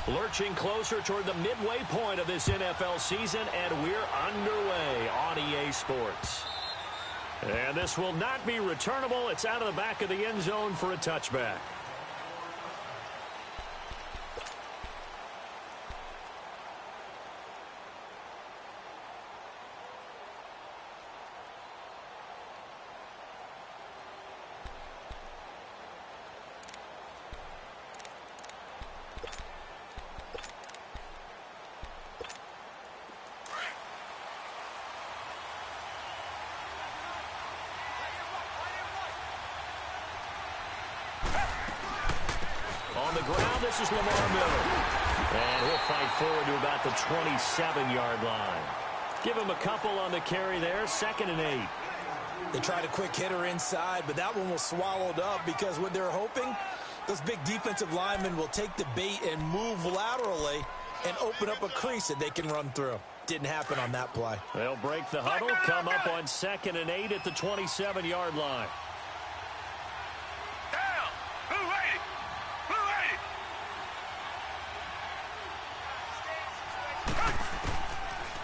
Lurching closer toward the midway point of this NFL season, and we're underway on EA Sports. And this will not be returnable. It's out of the back of the end zone for a touchback. On the ground, this is Lamar Miller. And he'll fight forward to about the 27-yard line. Give him a couple on the carry there, 2nd and 8. They tried a quick hitter inside, but that one was swallowed up because what they're hoping, those big defensive linemen will take the bait and move laterally and open up a crease that they can run through. Didn't happen on that play. They'll break the huddle, come up on 2nd and 8 at the 27-yard line.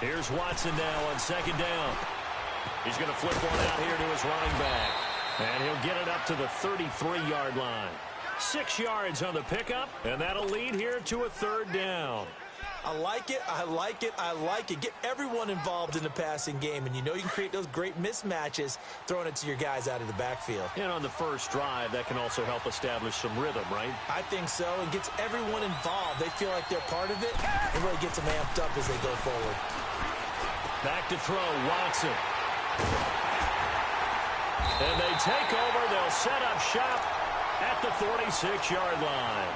Here's Watson now on 2nd down. He's going to flip one out here to his running back. And he'll get it up to the 33-yard line. 6 yards on the pickup, and that'll lead here to a 3rd down. I like it, I like it, I like it. Get everyone involved in the passing game, and you know you can create those great mismatches throwing it to your guys out of the backfield. And on the first drive, that can also help establish some rhythm, right? I think so. It gets everyone involved. They feel like they're part of it. It really gets them amped up as they go forward. Back to throw, Watson. And they take over. They'll set up shop at the 46-yard line.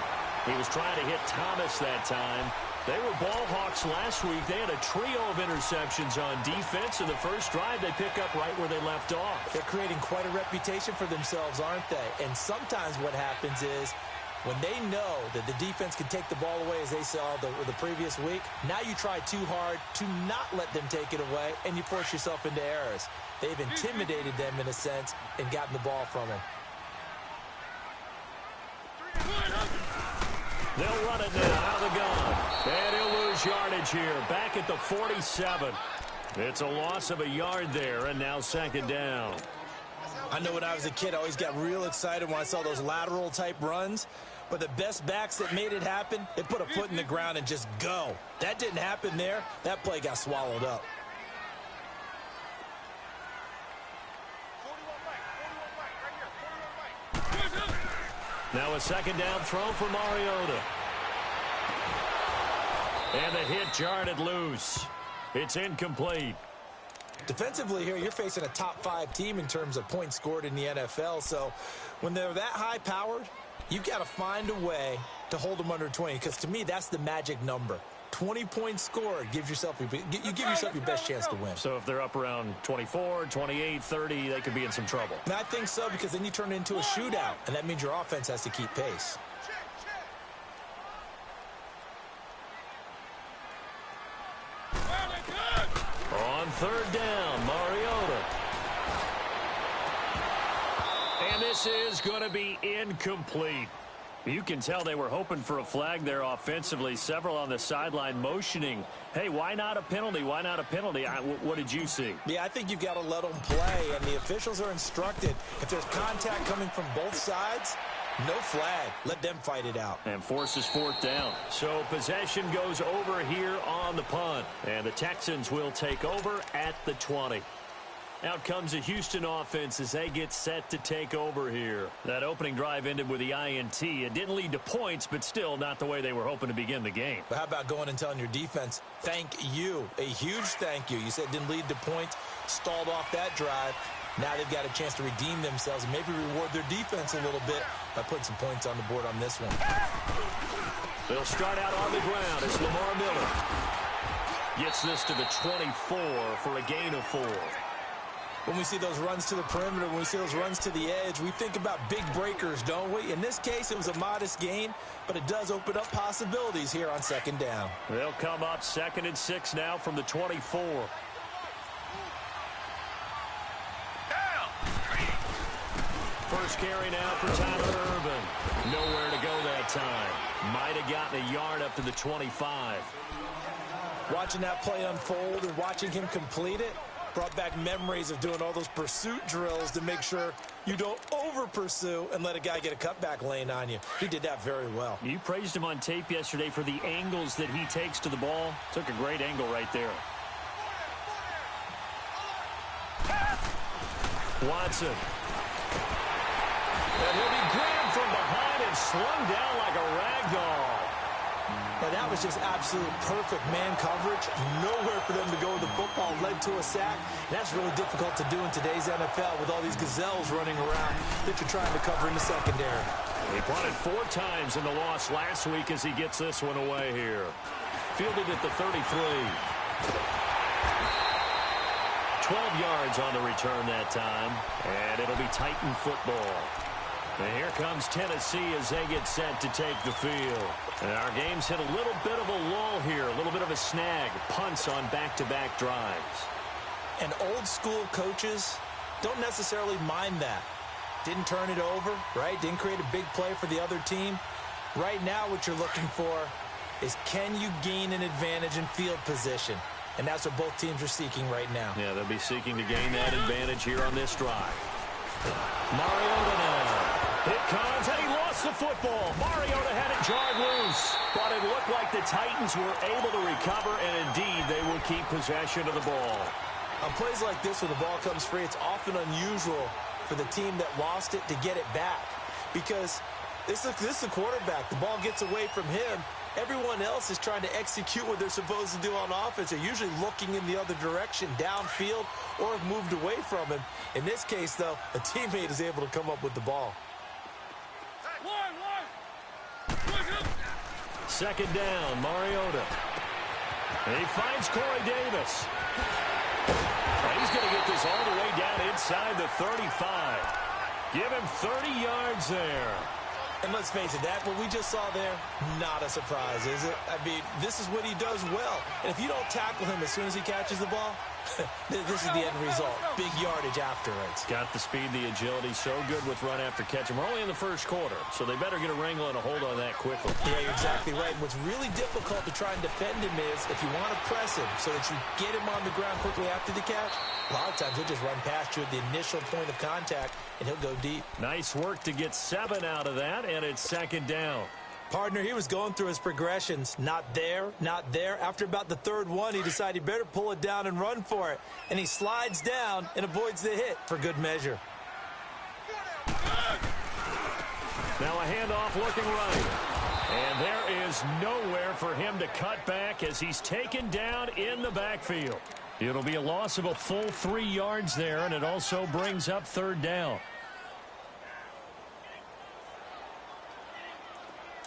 He was trying to hit Thomas that time. They were ball hawks last week. They had a trio of interceptions on defense. In the first drive, they pick up right where they left off. They're creating quite a reputation for themselves, aren't they? And sometimes what happens is when they know that the defense can take the ball away, as they saw the previous week, now you try too hard to not let them take it away, and you force yourself into errors. They've intimidated them in a sense and gotten the ball from them. They'll run it now out of the gun. And he'll lose yardage here. Back at the 47. It's a loss of a yard there, and now 2nd down. I know when I was a kid, I always got real excited when I saw those lateral-type runs. But the best backs that made it happen, they put a foot in the ground and just go. That didn't happen there. That play got swallowed up. Now a 2nd down throw for Mariota. And the hit jarred it loose. It's incomplete. Defensively here, you're facing a top-5 team in terms of points scored in the NFL. So when they're that high-powered, you've got to find a way to hold them under 20. Because to me, that's the magic number. 20 points scored gives yourself you give yourself your best chance to win. So if they're up around 24, 28, 30, they could be in some trouble. And I think so, because then you turn it into a shootout, and that means your offense has to keep pace. On 3rd down, Mariota. And this is going to be incomplete. You can tell they were hoping for a flag there offensively. Several on the sideline motioning, hey, why not a penalty? Why not a penalty? What did you see? Yeah, I think you've got to let them play, and the officials are instructed. If there's contact coming from both sides, no flag. Let them fight it out. And forces 4th down. So possession goes over here on the punt. And the Texans will take over at the 20. Out comes the Houston offense as they get set to take over here. That opening drive ended with the INT. It didn't lead to points, but still not the way they were hoping to begin the game. But how about going and telling your defense, thank you, a huge thank you. You said it didn't lead to points, stalled off that drive. Now they've got a chance to redeem themselves and maybe reward their defense a little bit by putting some points on the board on this one. They'll start out on the ground. It's Lamar Miller. Gets this to the 24 for a gain of 4. When we see those runs to the perimeter, when we see those runs to the edge, we think about big breakers, don't we? In this case, it was a modest gain, but it does open up possibilities here on 2nd down. They'll come up 2nd and 6 now from the 24. First carry now for Tyler Irvin. Nowhere to go that time. Might have gotten a yard up to the 25. Watching that play unfold and watching him complete it brought back memories of doing all those pursuit drills to make sure you don't over-pursue and let a guy get a cutback lane on you. He did that very well. You praised him on tape yesterday for the angles that he takes to the ball. Took a great angle right there. Watson. And he'll be grabbed from behind and slung down like a rag doll. Now, that was just absolute perfect man coverage. Nowhere for them to go with the football. Led to a sack. And that's really difficult to do in today's NFL with all these gazelles running around that you're trying to cover in the secondary. He punted 4 times in the loss last week as he gets this one away here. Fielded at the 33. 12 yards on the return that time. And it'll be Titan football. And here comes Tennessee as they get set to take the field. And our game's hit a little bit of a lull here, a little bit of a snag. Punts on back-to-back drives. And old-school coaches don't necessarily mind that. Didn't turn it over, right? Didn't create a big play for the other team. Right now what you're looking for is, can you gain an advantage in field position? And that's what both teams are seeking right now. Yeah, they'll be seeking to gain that advantage here on this drive. Mariota now. It comes, and he lost the football. Mariota had it jarred loose. But it looked like the Titans were able to recover, and indeed, they will keep possession of the ball. On plays like this, when the ball comes free, it's often unusual for the team that lost it to get it back. Because this is the quarterback. The ball gets away from him. Everyone else is trying to execute what they're supposed to do on offense. They're usually looking in the other direction, downfield, or have moved away from him. In this case, though, a teammate is able to come up with the ball. Second down, Mariota. And he finds Corey Davis. And he's going to get this all the way down inside the 35. Give him 30 yards there. And let's face it, that what we just saw there, not a surprise, is it? I mean, this is what he does well. And if you don't tackle him as soon as he catches the ball, this is the end result. Big yardage afterwards. Got the speed, the agility, so good with run after catch. And we're only in the first quarter, so they better get a wrangle and a hold on that quickly. Yeah, you're exactly right. What's really difficult to try and defend him is if you want to press him so that you get him on the ground quickly after the catch, a lot of times he'll just run past you at the initial point of contact, and he'll go deep. Nice work to get 7 out of that, and it's second down. Partner, he was going through his progressions. Not there, not there. After about the third one, he decided he better pull it down and run for it. And he slides down and avoids the hit for good measure. Now a handoff looking right. And there is nowhere for him to cut back as he's taken down in the backfield. It'll be a loss of a full 3 yards there, and it also brings up third down.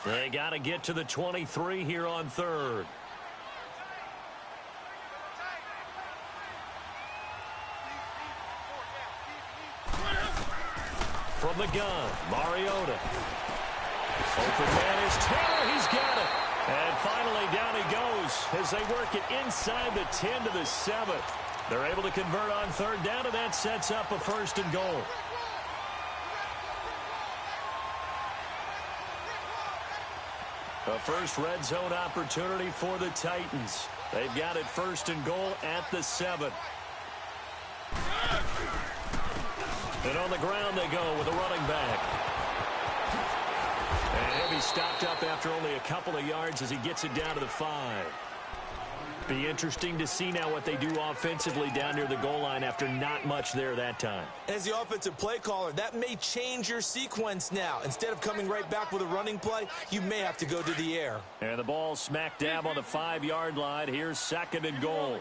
They got to get to the 23 here on third. From the gun, Mariota. Open man is Taylor. He's got it. And finally down he goes as they work it inside the 10 to the 7. They're able to convert on third down, and that sets up a first and goal. A first red zone opportunity for the Titans. They've got it first and goal at the 7. And on the ground they go with a running back. And he'll be stopped up after only a couple of yards as he gets it down to the 5. Be interesting to see now what they do offensively down near the goal line after not much there that time. As the offensive play caller, that may change your sequence now. Instead of coming right back with a running play, you may have to go to the air. And the ball smack dab on the 5-yard line. Here's second and goal.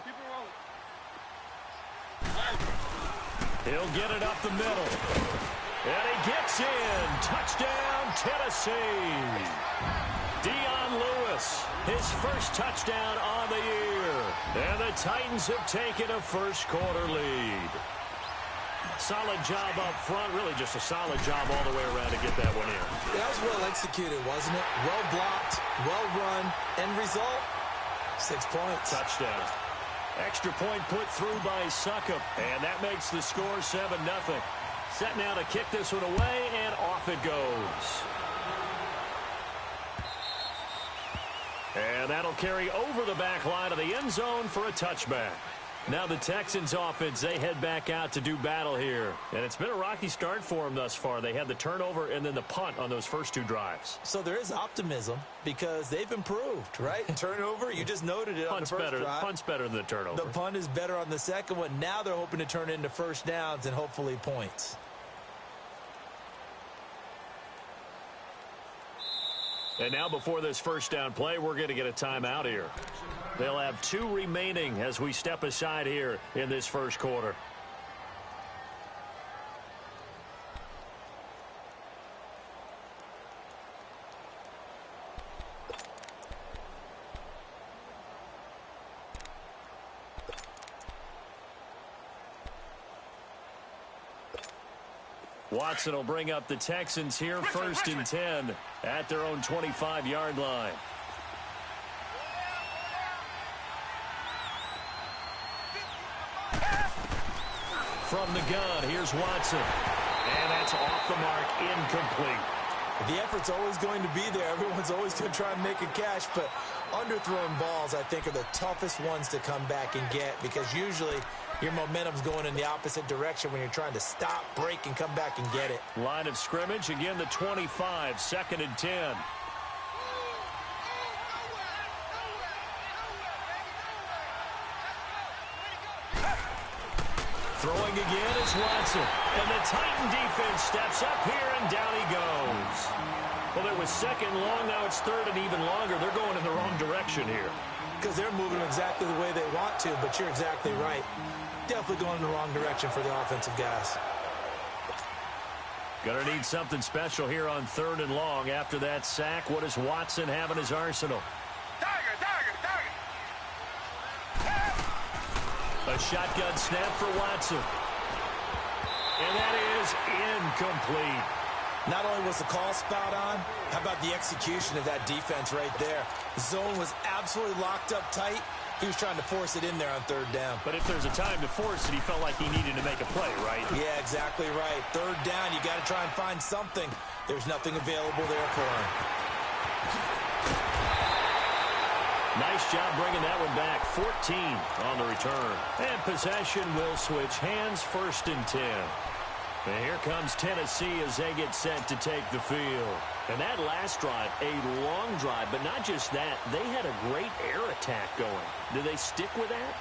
He'll get it up the middle. And he gets in. Touchdown, Tennessee. Dion Lewis, his first touchdown on the year. And the Titans have taken a first quarter lead. Solid job up front, really just a solid job all the way around to get that one in. That was well executed, wasn't it? Well blocked, well run. End result, 6 points. Touchdown. Extra point put through by Succop, and that makes the score 7-0. Set now to kick this one away, and off it goes. And that'll carry over the back line of the end zone for a touchback. Now the Texans offense, they head back out to do battle here. And it's been a rocky start for them thus far. They had the turnover and then the punt on those first 2 drives. So there is optimism because they've improved, right? Turnover, you just noted it on the first drive. Punt's better than the turnover. The punt is better on the second one. Now they're hoping to turn it into first downs and hopefully points. And now before this first down play, we're going to get a timeout here. They'll have 2 remaining as we step aside here in this first quarter. Watson will bring up the Texans here, first and 10 at their own 25-yard line. From the gun, here's Watson. And that's off the mark, incomplete. The effort's always going to be there. Everyone's always going to try and make a catch, but underthrown balls, I think, are the toughest ones to come back and get because usually your momentum's going in the opposite direction when you're trying to stop, break, and come back and get it. Line of scrimmage, again the 25, second and 10. Throwing again is Watson. And the Titan defense steps up here, and down he goes. Well, it was second long. Now it's third and even longer. They're going in the wrong direction here. Because they're moving exactly the way they want to, but you're exactly right. Definitely going in the wrong direction for the offensive guys. Gonna need something special here on third and long. After that sack, what does Watson have in his arsenal? A shotgun snap for Watson. And that is incomplete. Not only was the call spot on, how about the execution of that defense right there? The zone was absolutely locked up tight. He was trying to force it in there on third down. But if there's a time to force it, he felt like he needed to make a play, right? Yeah, exactly right. Third down, you got to try and find something. There's nothing available there for him. Nice job bringing that one back. 14 on the return. And possession will switch hands, first and 10. And here comes Tennessee as they get set to take the field. And that last drive, a long drive, but not just that. They had a great air attack going. Do they stick with that?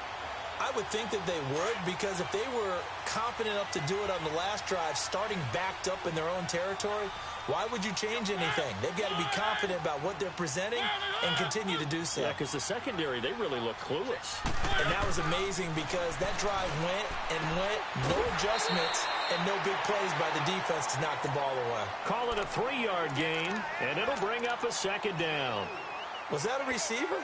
I would think that they would, because if they were confident enough to do it on the last drive, starting backed up in their own territory, why would you change anything? They've got to be confident about what they're presenting and continue to do so. Yeah, because the secondary, they really look clueless. And that was amazing because that drive went and went, no adjustments, and no big plays by the defense to knock the ball away. Call it a 3-yard gain, and it'll bring up a second down. Was that a receiver?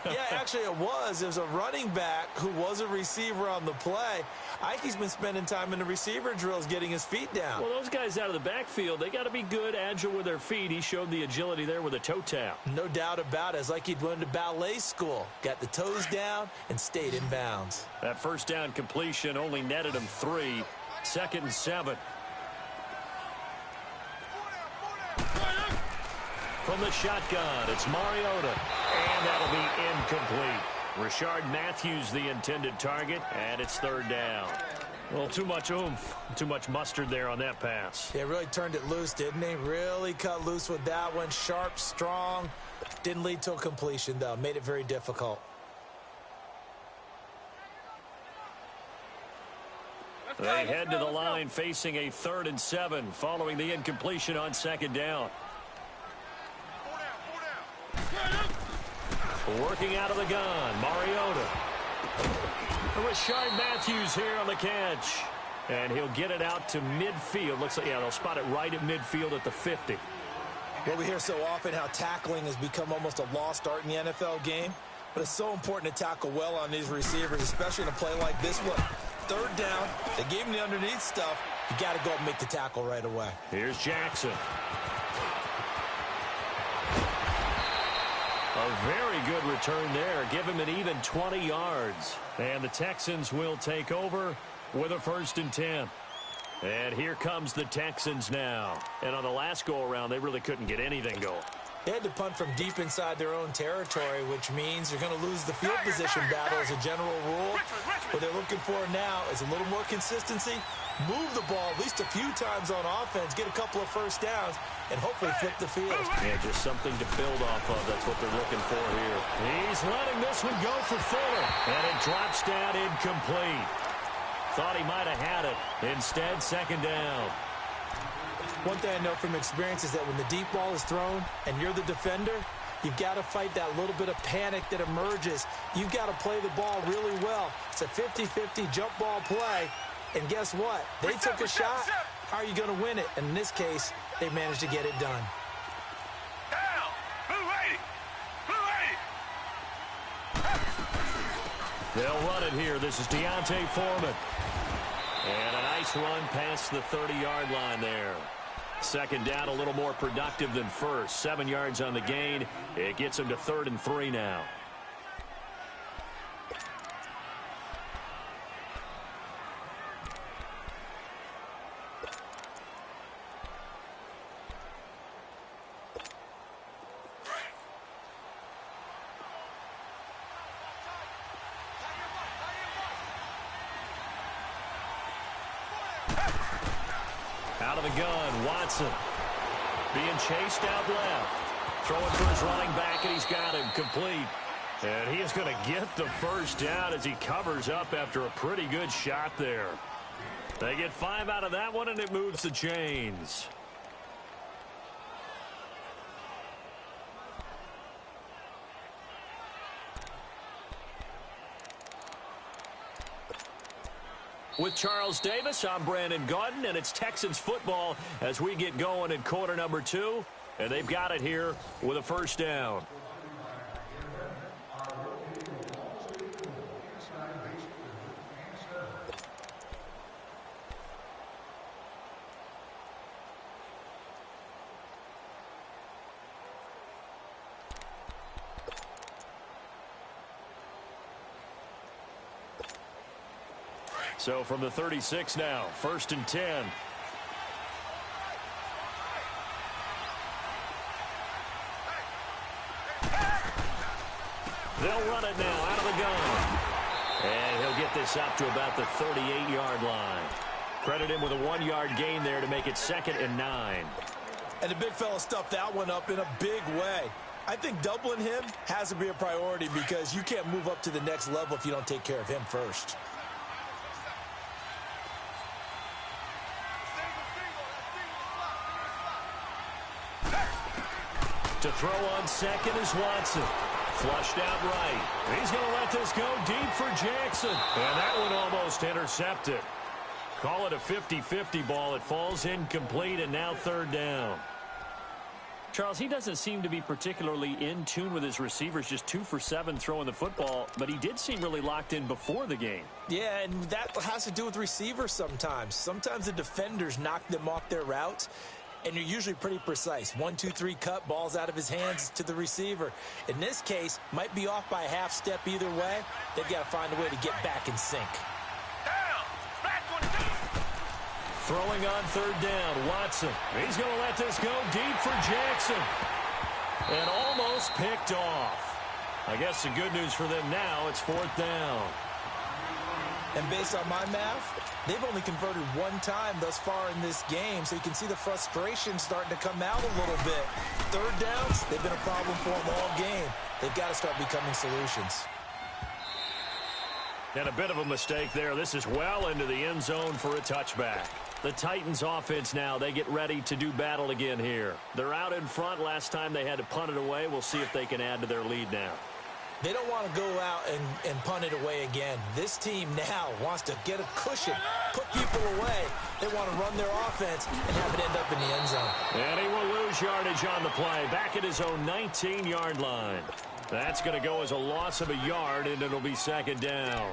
Yeah, actually it was. It was a running back who was a receiver on the play. Ike's been spending time in the receiver drills getting his feet down. Well, those guys out of the backfield, they got to be good, agile with their feet. He showed the agility there with a toe tap. No doubt about it. It's like he'd went to ballet school. Got the toes down and stayed in bounds. That first down completion only netted him 3. Second and 7. From the shotgun, it's Mariota. And that'll be incomplete. Rashard Matthews, the intended target, and it's third down. Well, too much oomph, too much mustard there on that pass. Yeah, really turned it loose, didn't he? Really cut loose with that one. Sharp, strong. Didn't lead to a completion, though. Made it very difficult. They head to the line facing a 3rd and 7 following the incompletion on second down. Working out of the gun, Mariota. Rashard Matthews here on the catch. And he'll get it out to midfield. Looks like, yeah, they'll spot it right at midfield at the 50. Well, we hear so often how tackling has become almost a lost art in the NFL game. But it's so important to tackle well on these receivers, especially in a play like this one. Third down, they gave him the underneath stuff. You got to go and make the tackle right away. Here's Jackson. A very good return there. Give him an even 20 yards. And the Texans will take over with a 1st and 10. And here comes the Texans now. And on the last go-around, they really couldn't get anything going. They had to punt from deep inside their own territory, which means you're going to lose the field position battle as a general rule. What they're looking for now is a little more consistency, move the ball at least a few times on offense, get a couple of first downs, and hopefully flip the field. Yeah, just something to build off of. That's what they're looking for here. He's letting this one go for Fuller, and it drops down incomplete. Thought he might have had it. Instead, second down. One thing I know from experience is that when the deep ball is thrown and you're the defender, you've got to fight that little bit of panic that emerges. You've got to play the ball really well. It's a 50-50 jump ball play. And guess what? They took a shot. How are you going to win it? And in this case, they managed to get it done. They'll run it here. This is Deontay Foreman. And a nice run past the 30-yard line there. Second down, a little more productive than first. 7 yards on the gain. It gets him to 3rd and 3 now. Out of the gun, Watson being chased out left. Throwing for his running back, and he's got him complete. And he is going to get the first down as he covers up after a pretty good shot there. They get 5 out of that one, and it moves the chains. With Charles Davis, I'm Brandon Gaudin, and it's Texans football as we get going in quarter number 2. And they've got it here with a first down. So from the 36 now, 1st and 10. They'll run it now out of the gun. And he'll get this up to about the 38-yard line. Credit him with a 1-yard gain there to make it 2nd and 9. And the big fella stuffed that one up in a big way. I think doubling him has to be a priority because you can't move up to the next level if you don't take care of him first. To throw on second is Watson. Flushed out right. He's going to let this go deep for Jackson. And that one almost intercepted. Call it a 50-50 ball. It falls incomplete, and now 3rd down. Charles, he doesn't seem to be particularly in tune with his receivers, just 2 for 7 throwing the football, but he did seem really locked in before the game. Yeah, and that has to do with receivers sometimes. Sometimes the defenders knock them off their routes, and you're usually pretty precise. 1, 2, 3 cut, balls out of his hands to the receiver. In this case, might be off by a half step either way. They've got to find a way to get back in sync. Throwing on 3rd down, Watson. He's going to let this go deep for Jackson. And almost picked off. I guess the good news for them now, it's 4th down. And based on my math, they've only converted 1 time thus far in this game, so you can see the frustration starting to come out a little bit. 3rd downs, they've been a problem for them all game. They've got to start becoming solutions. And a bit of a mistake there. This is well into the end zone for a touchback. The Titans offense now, they get ready to do battle again here. They're out in front. Last time they had to punt it away. We'll see if they can add to their lead now. They don't want to go out and punt it away again. This team now wants to get a cushion, put people away. They want to run their offense and have it end up in the end zone. And he will lose yardage on the play, back at his own 19-yard line. That's going to go as a loss of a yard, and it'll be 2nd down.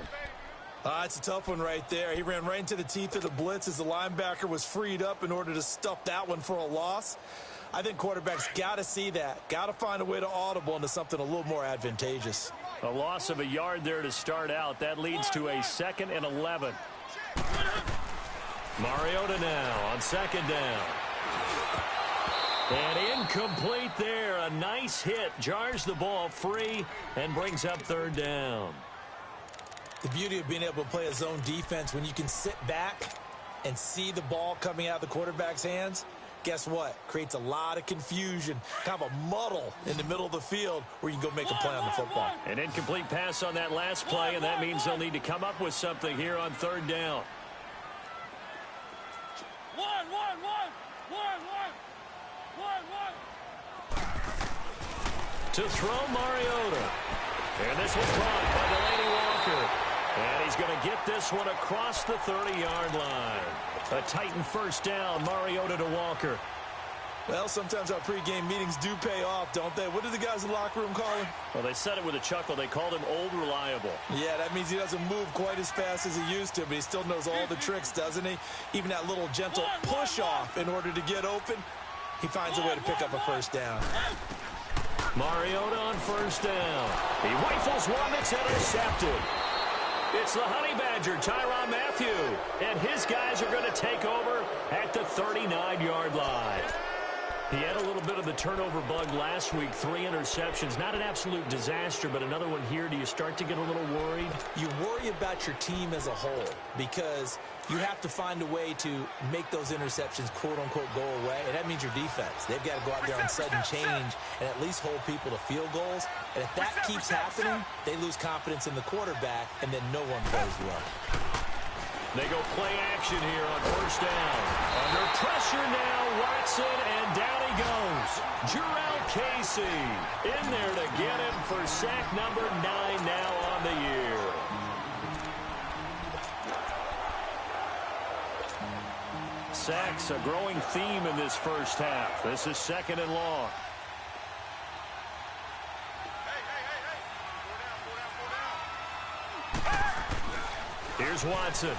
It's a tough one right there. He ran right into the teeth of the blitz as the linebacker was freed up in order to stuff that one for a loss. I think quarterbacks got to see that. Got to find a way to audible into something a little more advantageous. A loss of a yard there to start out. That leads to a 2nd and 11. Mariota now on 2nd down. And incomplete there. A nice hit. Jars the ball free and brings up third down. The beauty of being able to play a zone defense when you can sit back and see the ball coming out of the quarterback's hands, guess what? Creates a lot of confusion, kind of a muddle in the middle of the field where you can go make a play on the football. An incomplete pass on that last play, and that means they'll need to come up with something here on third down. To throw Mariota. And this was caught by Delaney Walker. And he's going to get this one across the 30-yard line. A Titan first down, Mariota to Walker. Well, sometimes our pregame meetings do pay off, don't they? What did the guys in the locker room call him? Well, they said it with a chuckle. They called him Old Reliable. Yeah, that means he doesn't move quite as fast as he used to, but he still knows all the tricks, doesn't he? Even that little gentle push-off in order to get open, he finds a way to pick up a first down. Mariota on first down. He rifles one that's intercepted. It's the Honey Badger, Tyrann Mathieu. And his guys are going to take over at the 39-yard line. He had a little bit of the turnover bug last week, 3 interceptions. Not an absolute disaster, but another one here. Do you start to get a little worried? You worry about your team as a whole because you have to find a way to make those interceptions, quote-unquote, go away, and that means your defense. They've got to go out there on sudden change and at least hold people to field goals. And if that keeps happening, they lose confidence in the quarterback, and then no one plays well. They go play action here on first down. Under pressure now, Watson, and down he goes. Jurrell Casey in there to get him for sack number 9 now on the year. Sacks, a growing theme in this first half. This is second and long. Here's Watson.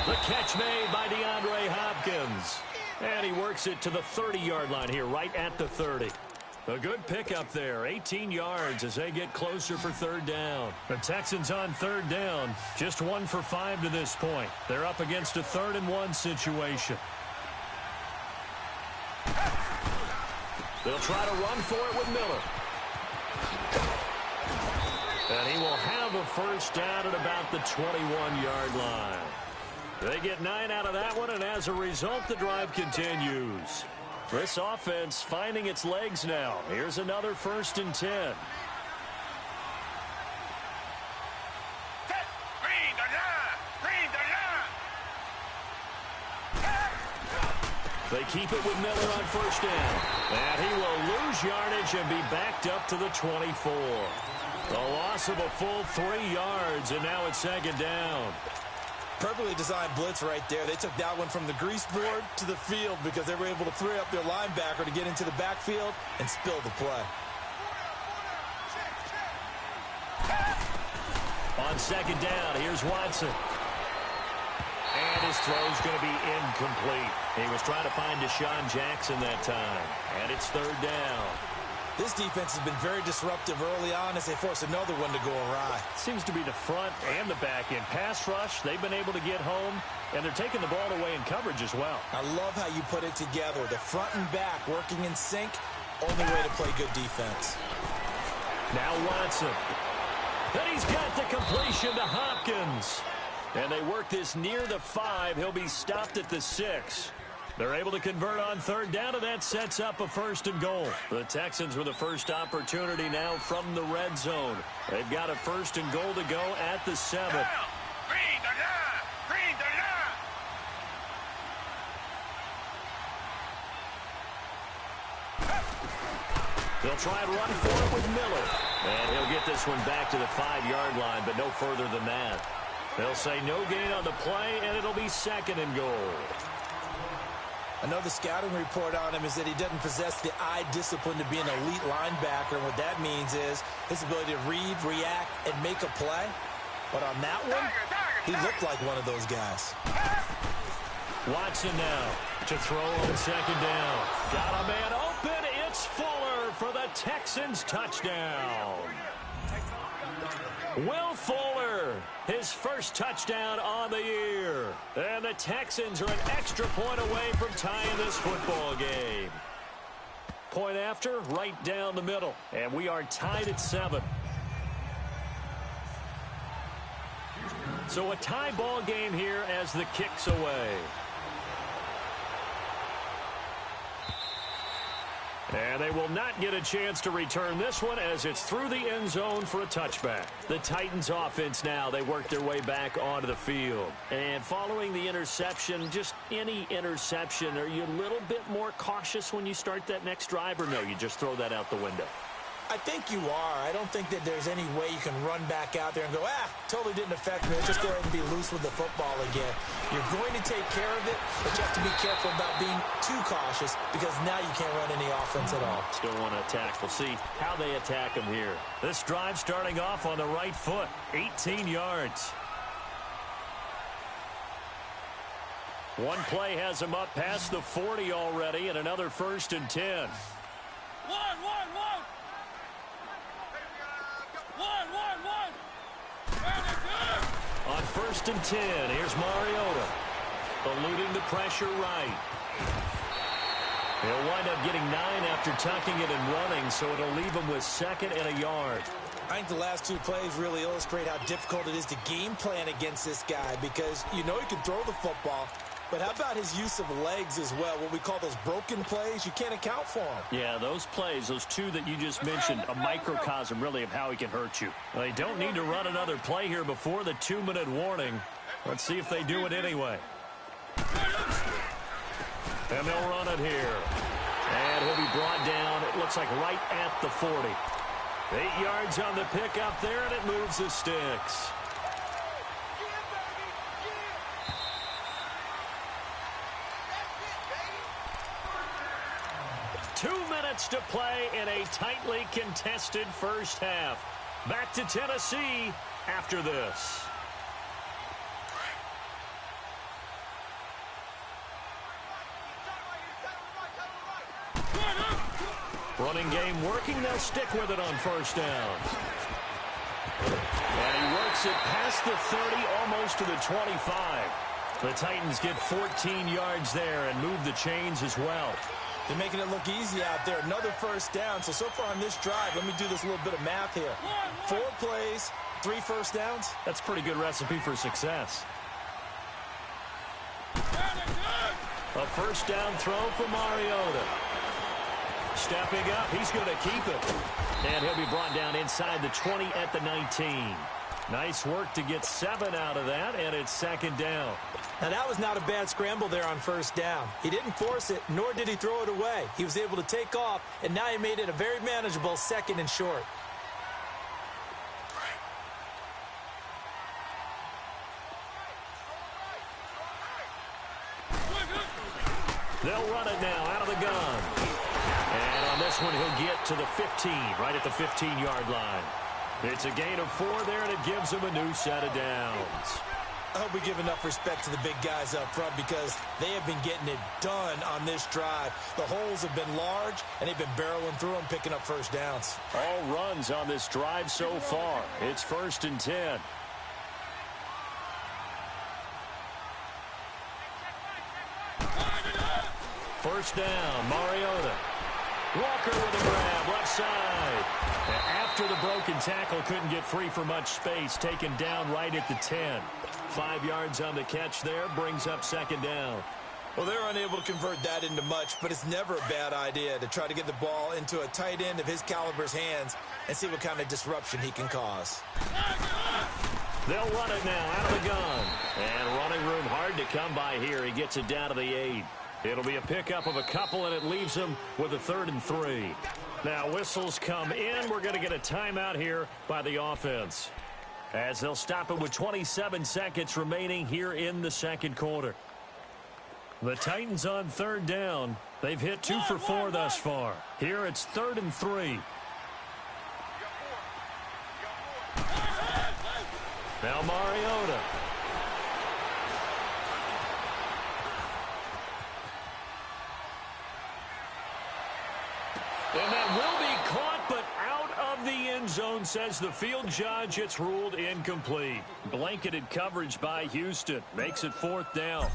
The catch made by DeAndre Hopkins. And he works it to the 30-yard line here, right at the 30. A good pickup there, 18 yards as they get closer for third down. The Texans on third down, just 1 for 5 to this point. They're up against a 3rd and 1 situation. They'll try to run for it with Miller. And he will have a first down at about the 21-yard line. They get 9 out of that one, and as a result, the drive continues. This offense finding its legs now. Here's another 1st and 10. They keep it with Miller on first down. And he will lose yardage and be backed up to the 24. A loss of a full 3 yards, and now it's 2nd down. Perfectly designed blitz right there. They took that one from the grease board to the field because they were able to free up their linebacker to get into the backfield and spill the play. On 2nd down, here's Watson. And his throw's going to be incomplete. He was trying to find Deshaun Jackson that time. And it's 3rd down. This defense has been very disruptive early on as they force another one to go awry. Seems to be the front and the back end. Pass rush, they've been able to get home, and they're taking the ball away in coverage as well. I love how you put it together. The front and back working in sync, only way to play good defense. Now Watson. Then he's got the completion to Hopkins. And they work this near the 5. He'll be stopped at the 6. They're able to convert on 3rd down, and that sets up a 1st and goal. The Texans with the first opportunity now from the red zone. They've got a 1st and goal to go at the 7. They'll try and run for it with Miller. And he'll get this one back to the 5-yard line, but no further than that. They'll say no gain on the play, and it'll be 2nd and goal. I know the scouting report on him is that he doesn't possess the eye discipline to be an elite linebacker. And what that means is his ability to read, react, and make a play. But on that one, he looked like one of those guys. Watson now to throw on 2nd down. Got a man open. It's Fuller for the Texans touchdown. Will Fuller his first touchdown on the year. And the Texans are an extra point away from tying this football game. Point after, right down the middle. And we are tied at 7. So a tie ball game here as the kick's away. And they will not get a chance to return this one as it's through the end zone for a touchback. The Titans offense now, they work their way back onto the field. And following the interception, just any interception, are you a little bit more cautious when you start that next drive, or no, you just throw that out the window? I think you are. I don't think that there's any way you can run back out there and go, totally didn't affect me. Let's just go ahead and be loose with the football again. You're going to take care of it, but you have to be careful about being too cautious because now you can't run any offense at all. Still want to attack. We'll see how they attack him here. This drive starting off on the right foot, 18 yards. One play has him up past the 40 already, and another 1st and 10. On 1st and 10, here's Mariota. Eluding the pressure right. He'll wind up getting 9 after tucking it and running, so it'll leave him with 2nd and a yard. I think the last 2 plays really illustrate how difficult it is to game plan against this guy because you know he can throw the football, but how about his use of legs as well? What we call those broken plays, you can't account for them. Yeah, those plays, those 2 that you just mentioned, a microcosm really of how he can hurt you. They don't need to run another play here before the 2-minute warning. Let's see if they do it anyway. And they'll run it here. And he'll be brought down, it looks like right at the 40. 8 yards on the pickup there, and it moves the sticks. To play in a tightly contested first half. Back to Tennessee after this. Running game working. They'll stick with it on 1st down. And he works it past the 30, almost to the 25. The Titans get 14 yards there and move the chains as well. They're making it look easy out there. Another 1st down. So far on this drive, let me do this little bit of math here. 4 plays, 3 1st downs. That's a pretty good recipe for success. A 1st down throw for Mariota. Stepping up, he's going to keep it. And he'll be brought down inside the 20 at the 19. Nice work to get 7 out of that, and it's 2nd down. Now, that was not a bad scramble there on 1st down. He didn't force it, nor did he throw it away. He was able to take off, and now he made it a very manageable 2nd and short. They'll run it now out of the gun. And on this one, he'll get to the 15, right at the 15-yard line. It's a gain of 4 there, and it gives him a new set of downs. I hope we give enough respect to the big guys up front because they have been getting it done on this drive. The holes have been large, and they've been barreling through them, picking up 1st downs. All runs on this drive so far. It's 1st and 10. First down, Mariota. Walker with a grab, left side. After the broken tackle, couldn't get free for much space, taken down right at the 10. 5 yards on the catch there, brings up 2nd down. Well, they're unable to convert that into much, but it's never a bad idea to try to get the ball into a tight end of his caliber's hands and see what kind of disruption he can cause. They'll run it now out of the gun. And running room hard to come by here. He gets it down to the 8. It'll be a pickup of a couple, and it leaves him with a 3rd and 3. Now whistles come in. We're going to get a timeout here by the offense, as they'll stop it with 27 seconds remaining here in the 2nd quarter. The Titans on 3rd down. They've hit 2 for 4 thus far. Here it's 3rd and 3. Now Mariota. And that will be caught, but out of the end zone says the field judge, it's ruled incomplete. Blanketed coverage by Houston. Makes it 4th down.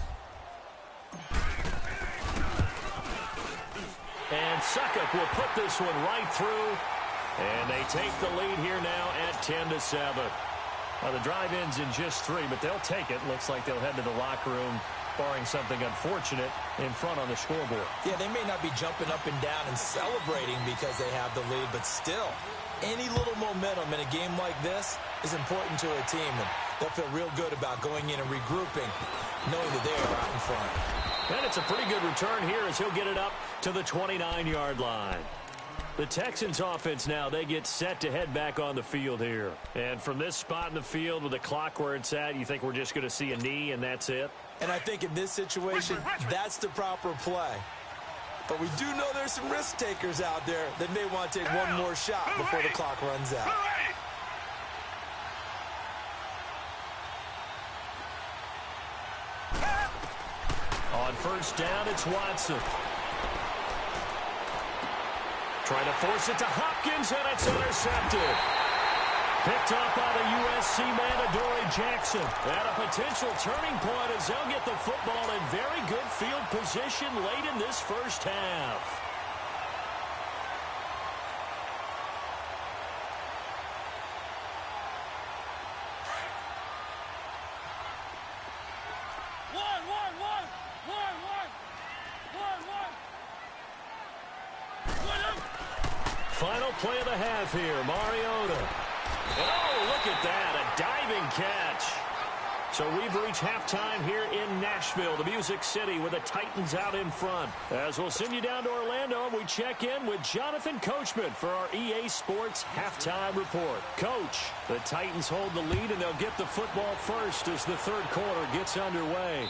And Suckup will put this one right through. And they take the lead here now at 10-7. Well, the drive ends in just 3, but they'll take it. Looks like they'll head to the locker room, barring something unfortunate, in front on the scoreboard. Yeah, they may not be jumping up and down and celebrating because they have the lead, but still, any little momentum in a game like this is important to a team, and they'll feel real good about going in and regrouping, knowing that they are out in front. And it's a pretty good return here as he'll get it up to the 29-yard line. The Texans offense now, they get set to head back on the field here. And from this spot in the field with the clock where it's at, you think we're just going to see a knee and that's it? And I think in this situation, that's the proper play. But we do know there's some risk takers out there that may want to take one more shot before the clock runs out. On first down, it's Watson. Trying to force it to Hopkins, and it's intercepted. Picked up by the USC man, Adoree Jackson. At a potential turning point as they'll get the football in very good field position late in this first half. Final play of the half here, Mariota. Oh, look at that, a diving catch. So we've reached halftime here in Nashville, the Music City, with the Titans out in front. As we'll send you down to Orlando, we check in with Jonathan Coachman for our EA Sports Halftime Report. Coach, the Titans hold the lead, and they'll get the football first as the third quarter gets underway.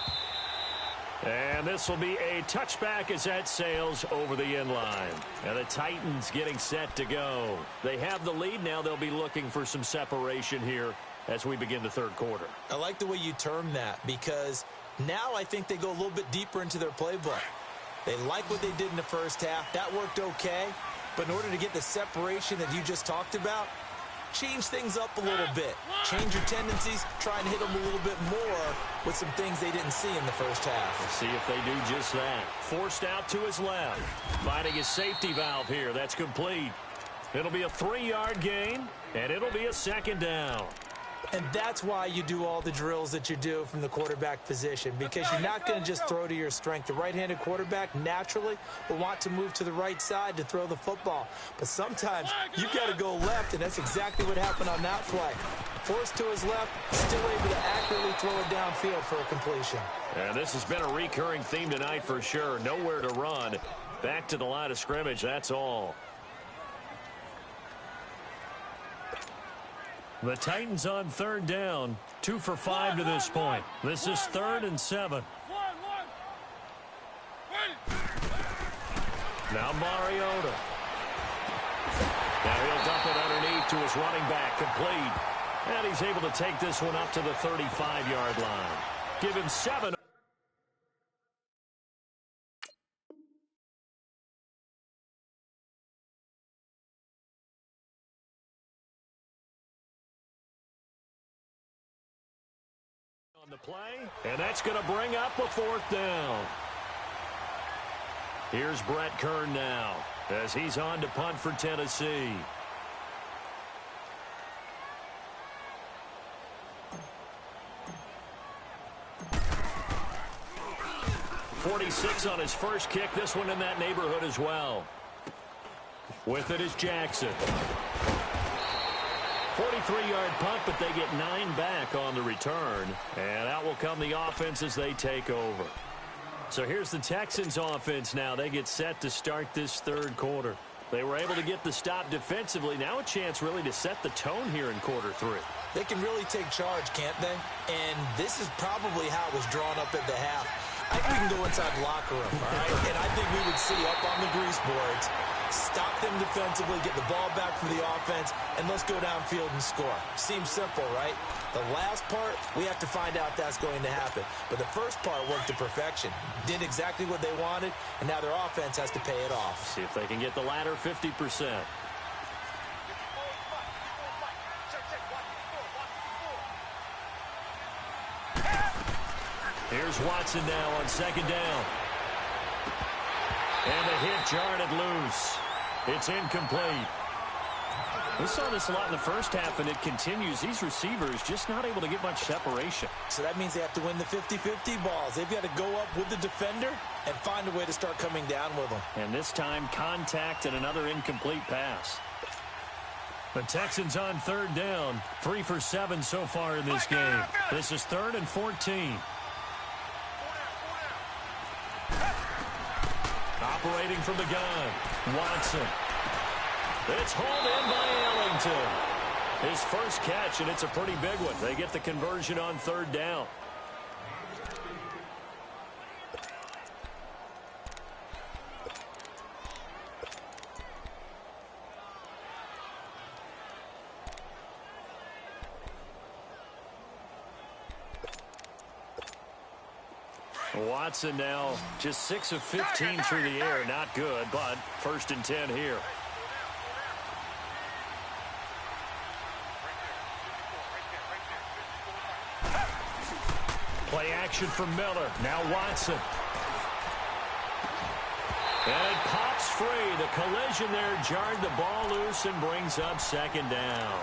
And this will be a touchback as that sails over the end line. And the Titans getting set to go. They have the lead now. They'll be looking for some separation here as we begin the third quarter. I like the way you term that because now I think they go a little bit deeper into their playbook. They like what they did in the first half. That worked okay. But in order to get the separation that you just talked about, change things up a little bit. Change your tendencies. Try and hit them a little bit more with some things they didn't see in the first half. Let's see if they do just that. Forced out to his left. Finding his safety valve here. That's complete. It'll be a 3-yard gain, and it'll be a second down. And that's why you do all the drills that you do from the quarterback position, because you're not going to just throw to your strength. The right-handed quarterback naturally will want to move to the right side to throw the football. But sometimes you got to go left, and that's exactly what happened on that play. Forced to his left, still able to accurately throw it downfield for a completion. And this has been a recurring theme tonight for sure. Nowhere to run. Back to the line of scrimmage, that's all. The Titans on third down, 2 for 5 to this point. This is 3rd and 7. Now Mariota. Now he'll dump it underneath to his running back, complete. And he's able to take this one up to the 35-yard line. Give him 7. On the play, and that's going to bring up a 4th down. Here's Brett Kern now as he's on to punt for Tennessee. .46 on his first kick. This one in that neighborhood as well. With it is Jackson. 43-yard punt, but they get 9 back on the return. And out will come the offense as they take over. So here's the Texans offense now. They get set to start this third quarter. They were able to get the stop defensively. Now a chance really to set the tone here in quarter 3. They can really take charge, can't they? And this is probably how it was drawn up at the half. I think we can go inside the locker room, all right? And I think we would see up on the grease boards, stop them defensively, get the ball back for the offense, and let's go downfield and score. Seems simple, right? The last part, we have to find out if that's going to happen. But the first part worked to perfection. Did exactly what they wanted, and now their offense has to pay it off. See if they can get the latter 50%. Here's Watson now on second down. And the hit jarred it loose. It's incomplete. We saw this a lot in the first half, and it continues. These receivers just not able to get much separation. So that means they have to win the 50-50 balls. They've got to go up with the defender and find a way to start coming down with them. And this time, contact and another incomplete pass. The Texans on third down. 3 for 7 so far in this game. This is 3rd and 14. Operating from the gun, Watson. It's hauled in by Ellington. His first catch, and it's a pretty big one. They get the conversion on third down. Watson now just 6 of 15 through the air. Not good, but 1st and 10 here. Play action for Miller. Now Watson. And it pops free. The collision there jarred the ball loose and brings up 2nd down.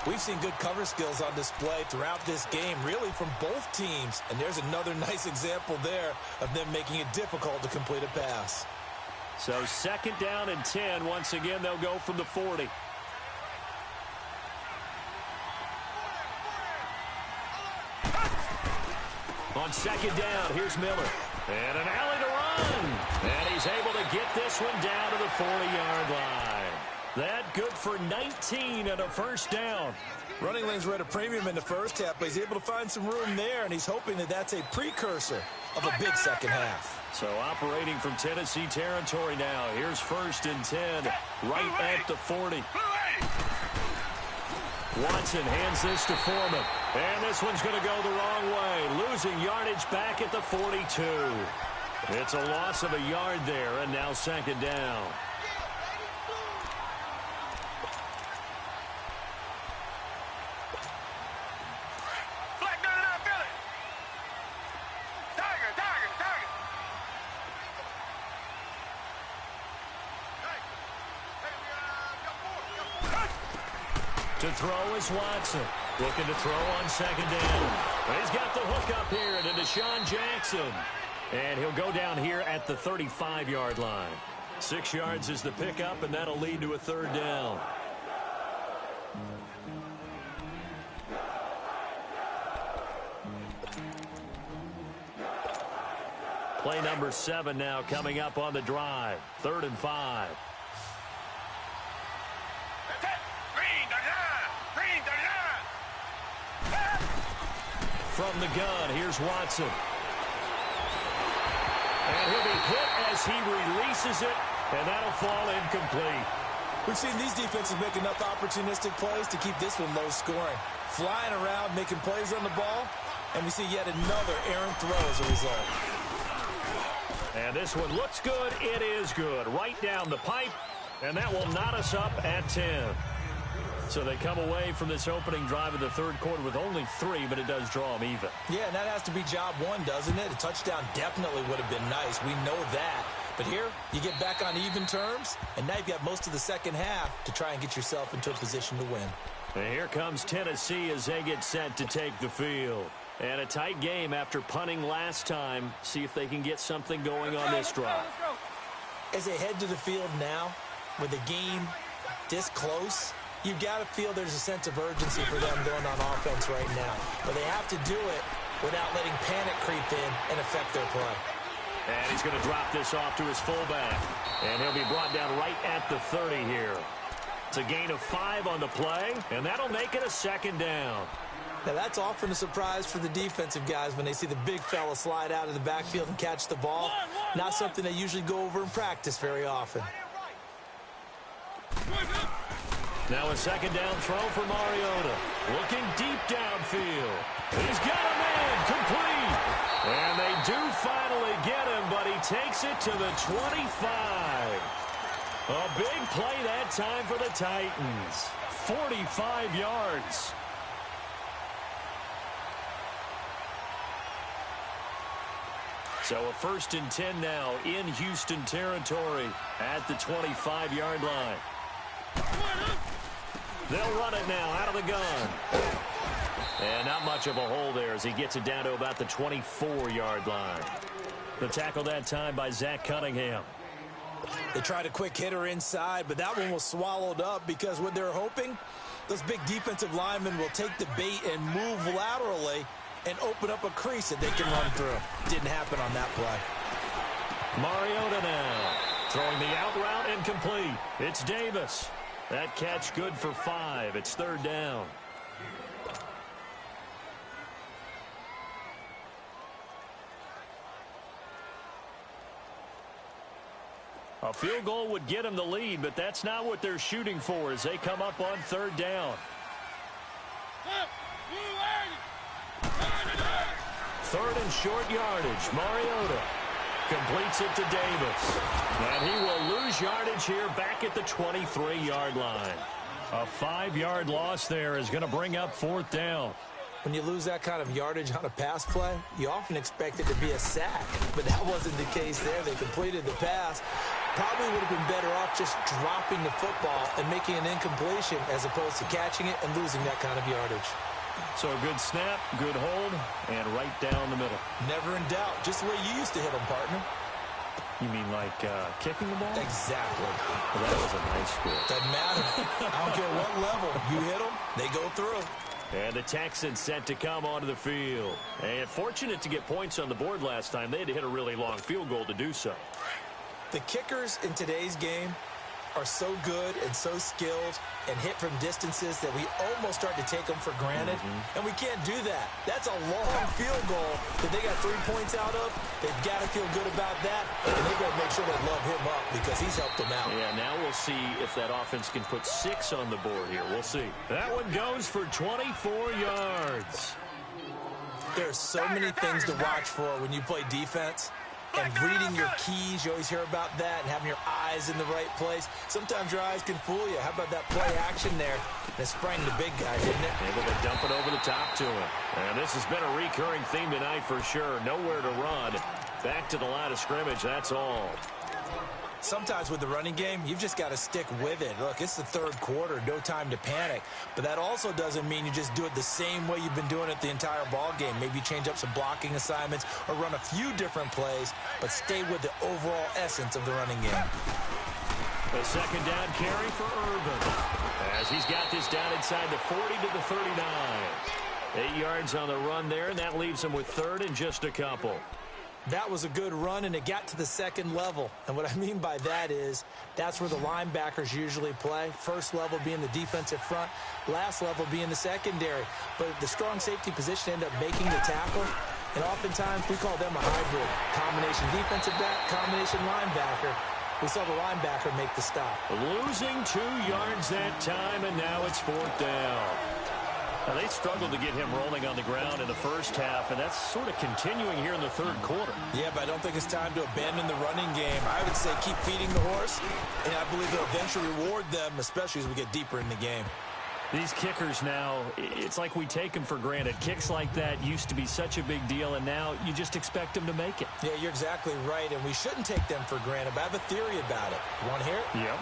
We've seen good cover skills on display throughout this game, really from both teams. And there's another nice example there of them making it difficult to complete a pass. So 2nd down and 10. Once again, they'll go from the 40. On 2nd down, here's Miller. And an alley to run. And he's able to get this one down to the 40-yard line. That good for 19 and a 1st down. Running lanes were at a premium in the first half, but he's able to find some room there, and he's hoping that that's a precursor of a big second half. So operating from Tennessee territory now. Here's 1st and 10, right at the 40. Watson hands this to Foreman. And this one's going to go the wrong way. Losing yardage back at the 42. It's a loss of a yard there, and now 2nd down. To throw is Watson. Looking to throw on 2nd down. He's got the hook up here to Deshaun Jackson. And he'll go down here at the 35-yard line. 6 yards is the pickup, and that'll lead to a 3rd down. Play number 7 now coming up on the drive. 3rd and 5. From the gun, here's Watson. And he'll be hit as he releases it, and that'll fall incomplete. We've seen these defenses make enough opportunistic plays to keep this one low scoring. Flying around, making plays on the ball, and we see yet another errant throw as a result. And this one looks good. It is good. Right down the pipe, and that will knot us up at 10. So they come away from this opening drive of the 3rd quarter with only 3, but it does draw them even. Yeah, and that has to be job 1, doesn't it? A touchdown definitely would have been nice. We know that. But here, you get back on even terms, and now you've got most of the second half to try and get yourself into a position to win. And here comes Tennessee as they get set to take the field. And a tight game after punting last time. See if they can get something going on this drive. As they head to the field now, with the game this close, you've got to feel there's a sense of urgency for them going on offense right now. But they have to do it without letting panic creep in and affect their play. And he's going to drop this off to his fullback. And he'll be brought down right at the 30 here. It's a gain of 5 on the play, and that'll make it a 2nd down. Now, that's often a surprise for the defensive guys when they see the big fella slide out of the backfield and catch the ball. Not something they usually go over in practice very often. Now a 2nd down throw for Mariota. Looking deep downfield. He's got a man complete. And they do finally get him, but he takes it to the 25. A big play that time for the Titans. 45 yards. So a 1st and 10 now in Houston territory at the 25-yard line. They'll run it now out of the gun. And not much of a hole there as he gets it down to about the 24-yard line. The tackle that time by Zach Cunningham. They tried a quick hitter inside, but that one was swallowed up because what they're hoping, those big defensive linemen will take the bait and move laterally and open up a crease that they can run through. Didn't happen on that play. Mariota now throwing the out route and complete. It's Davis. That catch good for 5. It's 3rd down. A field goal would get them the lead, but that's not what they're shooting for as they come up on 3rd down. 3rd and short yardage. Mariota completes it to Davis. And he will lose yardage here back at the 23-yard line. A 5-yard loss there is going to bring up 4th down. When you lose that kind of yardage on a pass play, you often expect it to be a sack. But that wasn't the case there. They completed the pass. Probably would have been better off just dropping the football and making an incompletion as opposed to catching it and losing that kind of yardage. So a good snap, good hold, and right down the middle. Never in doubt. Just the way you used to hit them, partner. You mean like kicking the ball? Exactly. Well, that was a nice score. Doesn't matter. I don't care what level. You hit them, they go through. And the Texans set to come onto the field. And fortunate to get points on the board last time. They had to hit a really long field goal to do so. The kickers in today's game are so good and so skilled and hit from distances that we almost start to take them for granted. And we can't do that. That's a long field goal that they got 3 points out of. They've got to feel good about that. And they've got to make sure they love him up because he's helped them out. Yeah, now we'll see if that offense can put 6 on the board here. We'll see. That one goes for 24 yards. There are so many things to watch for when you play defense. And reading your keys, you always hear about that, and having your eyes in the right place. Sometimes your eyes can fool you. How about that play action there? That sprang the big guy, didn't it? Able to dump it over the top to him. And this has been a recurring theme tonight for sure. Nowhere to run. Back to the line of scrimmage, that's all. Sometimes with the running game, you've just got to stick with it. Look, it's the 3rd quarter, no time to panic. But that also doesn't mean you just do it the same way you've been doing it the entire ball game. Maybe change up some blocking assignments or run a few different plays, but stay with the overall essence of the running game. A 2nd down carry for Irvin. As he's got this down inside the 40 to the 39. 8 yards on the run there, and that leaves him with 3rd and just a couple. That was a good run, and it got to the 2nd level. And what I mean by that is that's where the linebackers usually play. First level being the defensive front, last level being the secondary. But the strong safety position ended up making the tackle, and oftentimes we call them a hybrid. Combination defensive back, combination linebacker. We saw the linebacker make the stop. Losing 2 yards that time, and now it's 4th down. Now, they struggled to get him rolling on the ground in the first half, and that's sort of continuing here in the 3rd quarter. Yeah, but I don't think it's time to abandon the running game. I would say keep feeding the horse, and I believe they'll eventually reward them, especially as we get deeper in the game. These kickers now, it's like we take them for granted. Kicks like that used to be such a big deal, and now you just expect them to make it. Yeah, you're exactly right, and we shouldn't take them for granted, but I have a theory about it. You want to hear it? Yep.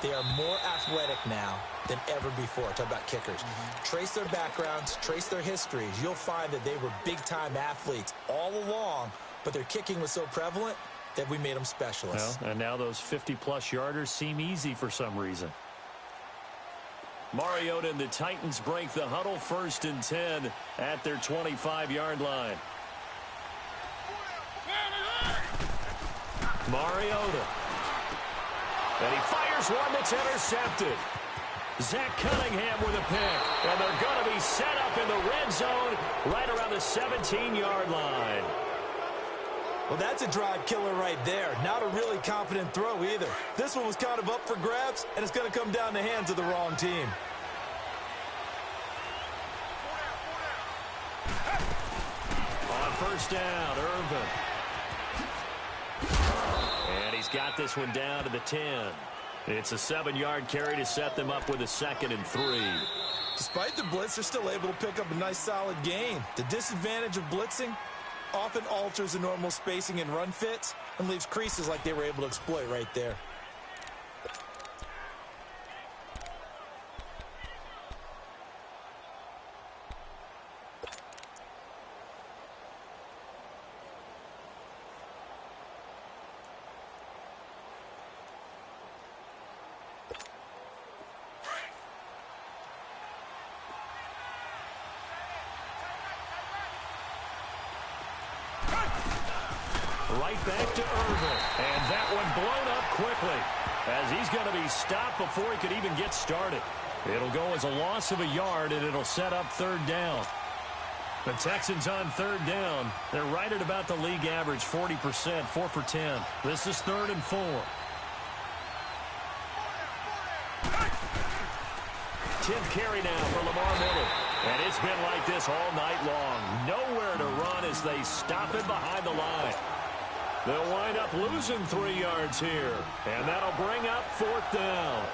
They are more athletic now than ever before. Talk about kickers. Trace their backgrounds, trace their histories. You'll find that they were big-time athletes all along, but their kicking was so prevalent that we made them specialists. Well, and now those 50-plus yarders seem easy for some reason. Mariota and the Titans break the huddle, 1st and 10 at their 25-yard line. Mariota. And he fires one that's intercepted. Zach Cunningham with a pick. And they're going to be set up in the red zone right around the 17-yard line. Well, that's a drive killer right there. Not a really confident throw either. This one was kind of up for grabs, and it's going to come down the hands of the wrong team. On 1st down, Irvin. And he's got this one down to the 10. It's a 7-yard carry to set them up with a 2nd and 3. Despite the blitz, they're still able to pick up a nice solid gain. The disadvantage of blitzing, often alters the normal spacing and run fits and leaves creases like they were able to exploit right there. Right back to Irvin. And that one blown up quickly as he's going to be stopped before he could even get started. It'll go as a loss of a yard, and it'll set up third down. The Texans on third down. They're right at about the league average, 40%, 4 for 10. This is 3rd and 4. Tenth carry now for Lamar Miller. And it's been like this all night long. Nowhere to run as they stop him behind the line. They'll wind up losing 3 yards here. And that'll bring up 4th down.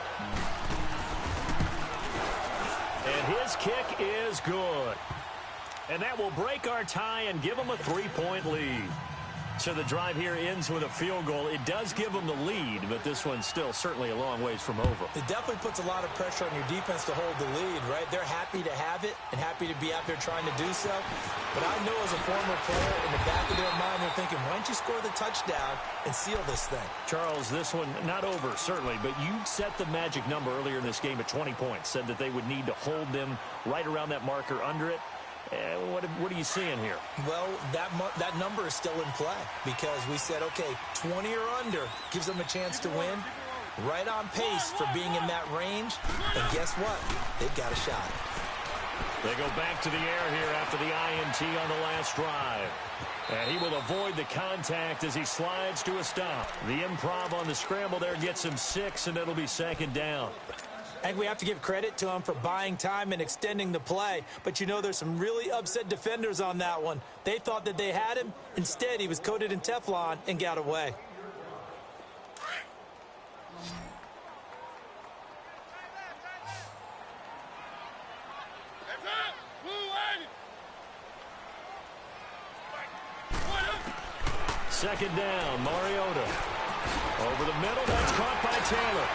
And his kick is good. And that will break our tie and give them a 3-point lead. So the drive here ends with a field goal. It does give them the lead, but this one's still certainly a long ways from over. It definitely puts a lot of pressure on your defense to hold the lead, right? They're happy to have it and happy to be out there trying to do so. But I know as a former player, in the back of their mind, they're thinking, why don't you score the touchdown and seal this thing? Charles, this one not over, certainly, but you set the magic number earlier in this game at 20 points, said that they would need to hold them right around that marker under it. What are you seeing here? Well, that number is still in play because we said, okay, 20 or under gives them a chance to win. Right on pace for being in that range. And guess what? They've got a shot. They go back to the air here after the INT on the last drive. And he will avoid the contact as he slides to a stop. The improv on the scramble there gets him 6, and it'll be 2nd down. I think we have to give credit to him for buying time and extending the play. But, you know, there's some really upset defenders on that one. They thought that they had him. Instead, he was coated in Teflon and got away. Second down, Mariota. Over the middle, that's caught by Taylor.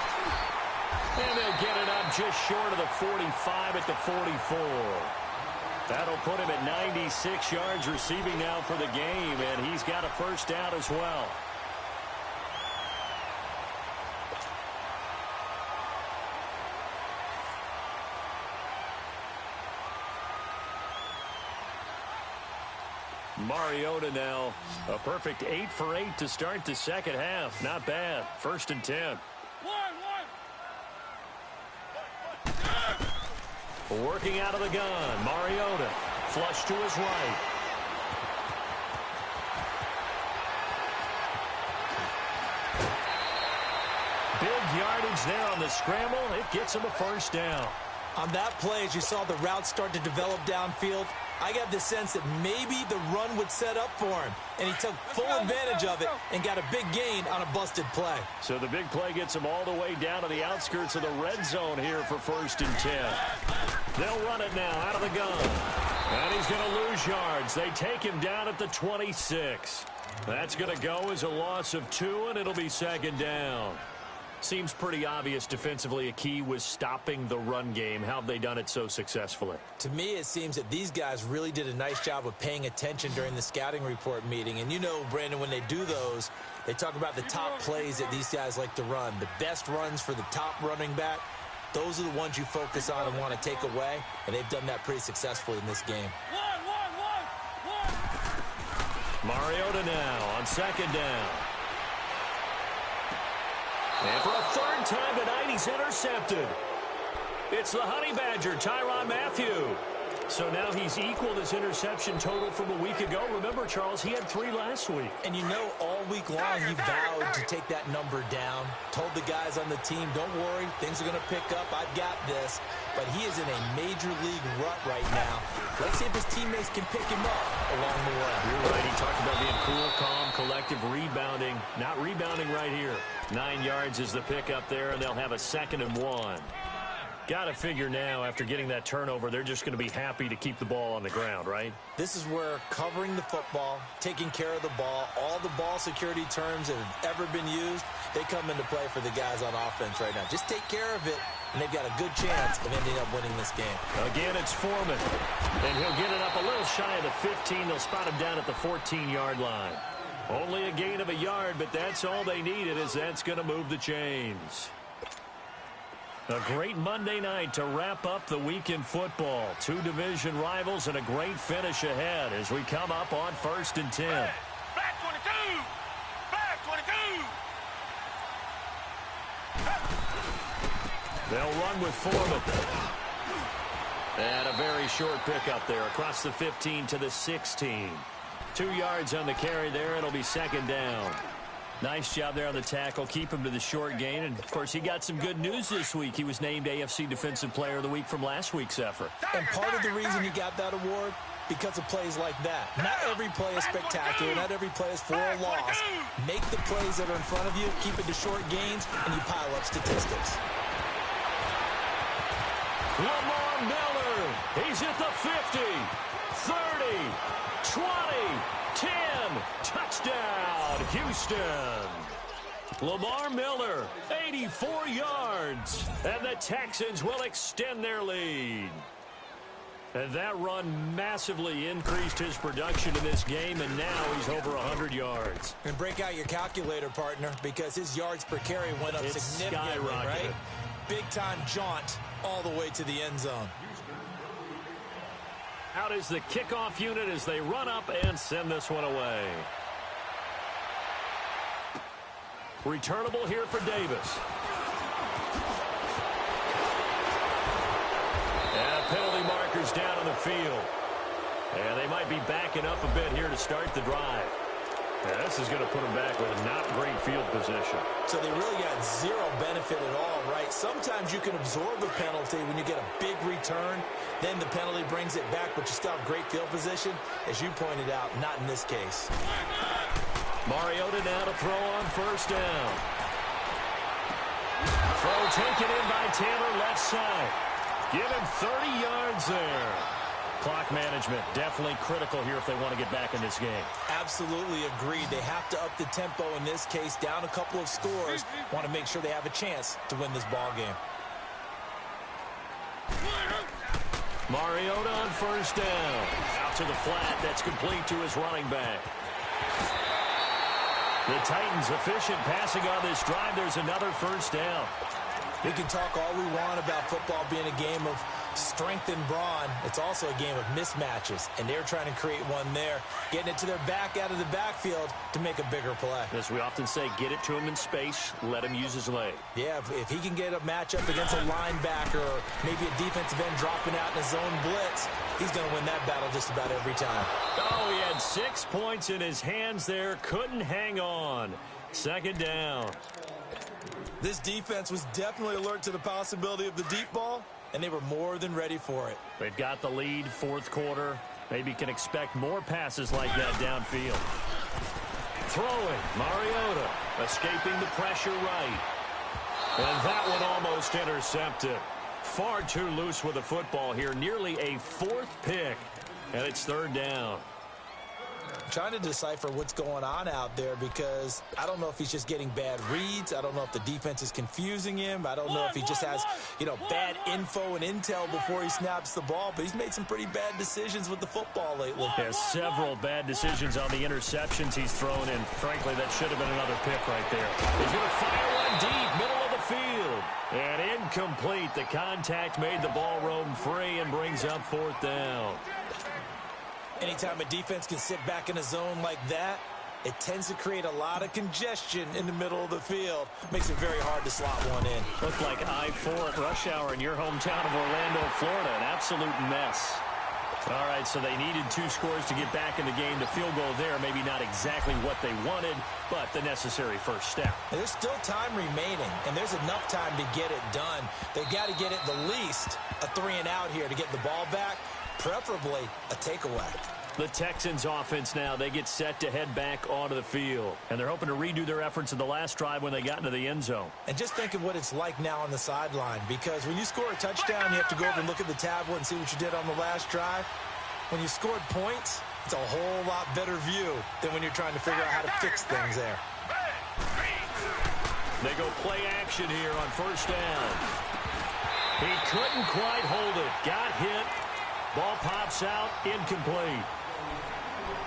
And they'll get it up just short of the 45 at the 44. That'll put him at 96 yards receiving now for the game, and he's got a first down as well. Mariota now, a perfect 8 for 8 to start the second half. Not bad. 1st and 10. Working out of the gun, Mariota. Flush to his right. Big yardage there on the scramble. It gets him a first down. On that play, as you saw the route start to develop downfield, I got the sense that maybe the run would set up for him. And he took full advantage of it and got a big gain on a busted play. So the big play gets him all the way down to the outskirts of the red zone here for 1st and 10. They'll run it now out of the gun. And he's going to lose yards. They take him down at the 26. That's going to go as a loss of 2, and it'll be 2nd down. Seems pretty obvious defensively a key was stopping the run game. How have they done it so successfully? To me, it seems that these guys really did a nice job of paying attention during the scouting report meeting. And you know, Brandon, when they do those, they talk about the top plays that these guys like to run. The best runs for the top running back. Those are the ones you focus on and want to take away. And they've done that pretty successfully in this game. Mariota now on 2nd down. And for a 3rd time tonight, he's intercepted. It's the Honey Badger, Tyrann Mathieu. So now he's equaled his interception total from a week ago. Remember, Charles, he had 3 last week. And you know, all week long, he vowed to take that number down. Told the guys on the team, don't worry, things are going to pick up. I've got this. But he is in a major league rut right now. Let's see if his teammates can pick him up along the way. You're right. He talked about being cool, calm, collective, rebounding. Not rebounding right here. 9 yards is the pickup there, and they'll have a 2nd and 1. Got to figure now, after getting that turnover, they're just going to be happy to keep the ball on the ground, right? This is where covering the football, taking care of the ball, all the ball security terms that have ever been used, they come into play for the guys on offense right now. Just take care of it, and they've got a good chance of ending up winning this game. Again, it's Foreman, and he'll get it up a little shy of the 15. They'll spot him down at the 14-yard line. Only a gain of a yard, but that's all they needed, as that's going to move the chains. A great Monday night to wrap up the week in football. Two division rivals and a great finish ahead as we come up on 1st and 10. Flag 22! Flag 22! They'll run with Foreman. And a very short pickup there across the 15 to the 16. 2 yards on the carry there. It'll be 2nd down. Nice job there on the tackle. Keep him to the short gain. And, of course, he got some good news this week. He was named AFC Defensive Player of the Week from last week's effort. And part of the reason he got that award, because of plays like that. Not every play is spectacular. Not every play is for a loss. Make the plays that are in front of you, keep it to short gains, and you pile up statistics. Lamar Miller. He's at the 50, 30, 20, 10. Touchdown, Houston. Lamar Miller, 84 yards. And the Texans will extend their lead. And that run massively increased his production in this game, and now he's over 100 yards. And break out your calculator, partner, because his yards per carry went up significantly, right? Big-time jaunt all the way to the end zone. Out is the kickoff unit as they run up and send this one away. Returnable here for Davis. And penalty markers down on the field. And they might be backing up a bit here to start the drive. Yeah, this is going to put them back with a not great field position. So they really got zero benefit at all, right? Sometimes you can absorb a penalty when you get a big return. Then the penalty brings it back, but you still have great field position. As you pointed out, not in this case. Mariota now to throw on 1st down. Throw taken in by Taylor left side. Give him 30 yards there. Clock management definitely critical here if they want to get back in this game. Absolutely agreed. They have to up the tempo in this case, down a couple of scores. Want to make sure they have a chance to win this ball game. Mariota on 1st down. Out to the flat. That's complete to his running back. The Titans efficient passing on this drive. There's another 1st down. We can talk all we want about football being a game of strength and brawn. It's also a game of mismatches, and they're trying to create one there, getting it to their back out of the backfield to make a bigger play. As we often say, get it to him in space, let him use his leg. Yeah, if he can get a matchup against a linebacker or maybe a defensive end dropping out in a zone blitz, he's going to win that battle just about every time. Oh, he had 6 points in his hands there, couldn't hang on. 2nd down. This defense was definitely alert to the possibility of the deep ball, and they were more than ready for it. They've got the lead, 4th quarter. Maybe can expect more passes like that downfield. Throwing, Mariota, escaping the pressure right. And that one almost intercepted. Far too loose with the football here. Nearly a 4th pick, and it's 3rd down. I'm trying to decipher what's going on out there because I don't know if he's just getting bad reads. I don't know if the defense is confusing him. I don't know if he just has, bad info and intel before he snaps the ball. But he's made some pretty bad decisions with the football lately. Has several bad decisions on the interceptions he's thrown in. Frankly, that should have been another pick right there. He's going to fire one deep, middle of the field. And incomplete. The contact made the ball roam free and brings up 4th down. Anytime a defense can sit back in a zone like that, it tends to create a lot of congestion in the middle of the field. Makes it very hard to slot one in. Looked like I-4 at rush hour in your hometown of Orlando, Florida. An absolute mess. All right, so they needed 2 scores to get back in the game. The field goal there, maybe not exactly what they wanted, but the necessary first step. And there's still time remaining, and there's enough time to get it done. They've got to get it the least a 3-and-out here to get the ball back, preferably a takeaway. The Texans offense now, they get set to head back onto the field. And they're hoping to redo their efforts in the last drive when they got into the end zone. And just think of what it's like now on the sideline, because when you score a touchdown, you have to go over and look at the tablet and see what you did on the last drive. When you scored points, it's a whole lot better view than when you're trying to figure out how to fix things there. They go play action here on first down. He couldn't quite hold it. Got hit. Ball pops out, incomplete.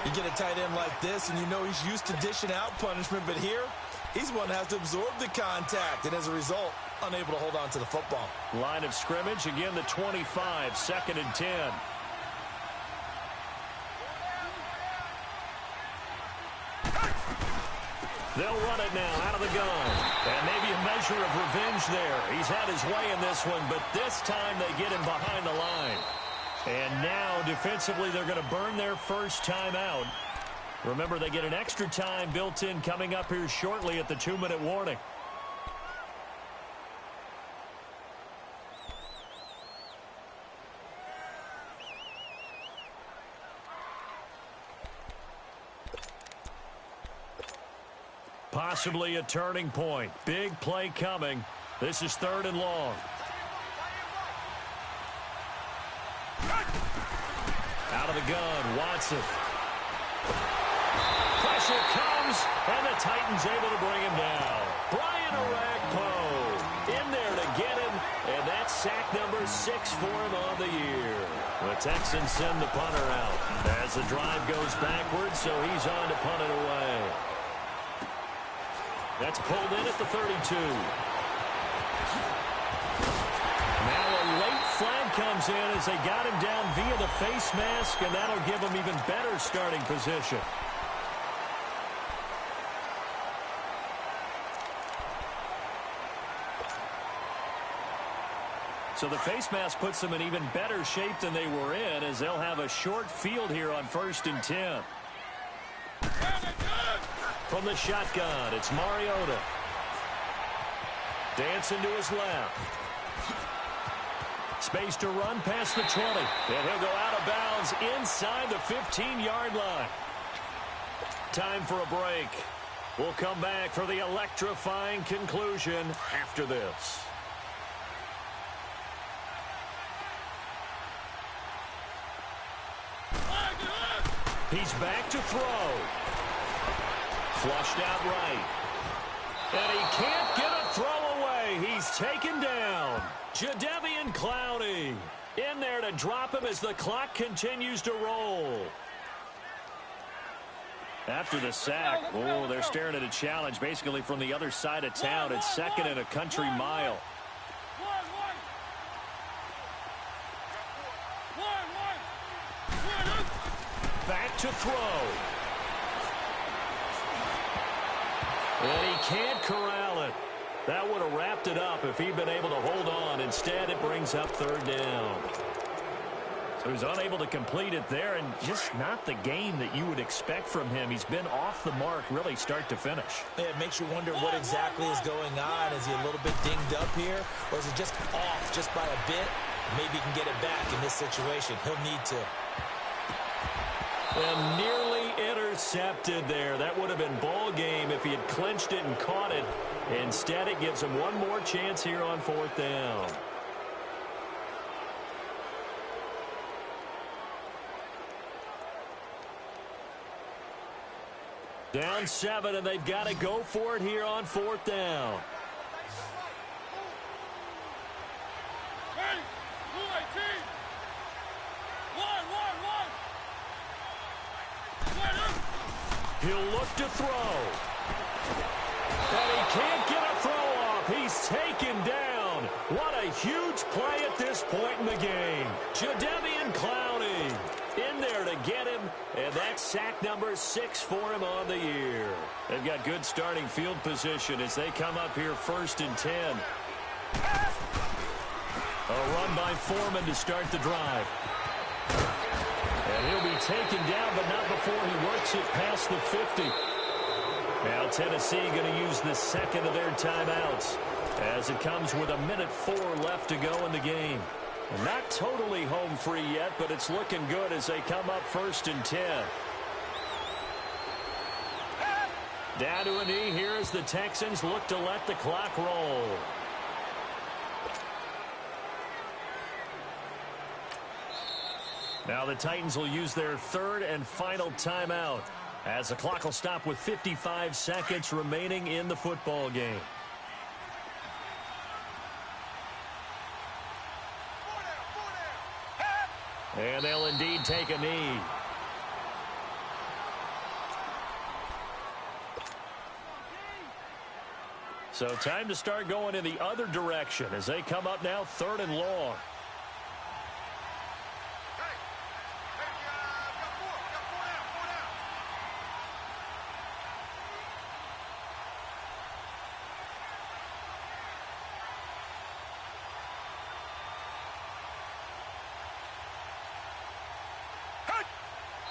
You get a tight end like this, and you know he's used to dishing out punishment, but here, he's one that has to absorb the contact, and as a result, unable to hold on to the football. Line of scrimmage, again the 25, 2nd and 10. They'll run it now out of the gun. And maybe a measure of revenge there. He's had his way in this one, but this time they get him behind the line. And now, defensively, they're going to burn their first time out. Remember, they get an extra time built in coming up here shortly at the 2-minute warning. Possibly a turning point. Big play coming. This is 3rd and long. Out of the gun, Watson. Pressure comes, and the Titans able to bring him down. Brian Orakpo in there to get him, and that's sack number 6 for him on the year. The Texans send the punter out as the drive goes backwards, so he's on to punt it away. That's pulled in at the 32. Now a late flag comes in as they got him down via the face mask, and that'll give him even better starting position. So the face mask puts them in even better shape than they were in, as they'll have a short field here on 1st and 10. From the shotgun, it's Mariota. Dancing to his left. Space to run past the 20. And he'll go out of bounds inside the 15-yard line. Time for a break. We'll come back for the electrifying conclusion after this. He's back to throw. Flushed out right. And he can't get a throw away. He's taken down. Jadeveon Clowney in there to drop him as the clock continues to roll. After the sack, oh, they're staring at a challenge basically from the other side of town. It's 2nd and a country mile. Back to throw. And he can't corral it. That would have wrapped it up if he'd been able to hold on. Instead, it brings up 3rd down. So he's unable to complete it there, and just not the game that you would expect from him. He's been off the mark really start to finish. Yeah, it makes you wonder what exactly is going on. Is he a little bit dinged up here, or is it just off just by a bit? Maybe he can get it back in this situation. He'll need to. And nearly intercepted there. That would have been ball game if he had clinched it and caught it. Instead, it gives him one more chance here on 4th down. Down 7, and they've got to go for it here on 4th down. He'll look to throw. And he can't get a throw off. He's taken down. What a huge play at this point in the game. Jadeveon Clowney in there to get him. And that's sack number 6 for him on the year. They've got good starting field position as they come up here 1st and 10. A run by Foreman to start the drive. And he'll be taken down, but not before he works it past the 50. Now Tennessee going to use the 2nd of their timeouts as it comes with 1:04 left to go in the game. And not totally home free yet, but it's looking good as they come up 1st and 10. Down to a knee here as the Texans look to let the clock roll. Now the Titans will use their 3rd and final timeout as the clock will stop with 55 seconds remaining in the football game. And they'll indeed take a knee. So time to start going in the other direction as they come up now 3rd and long.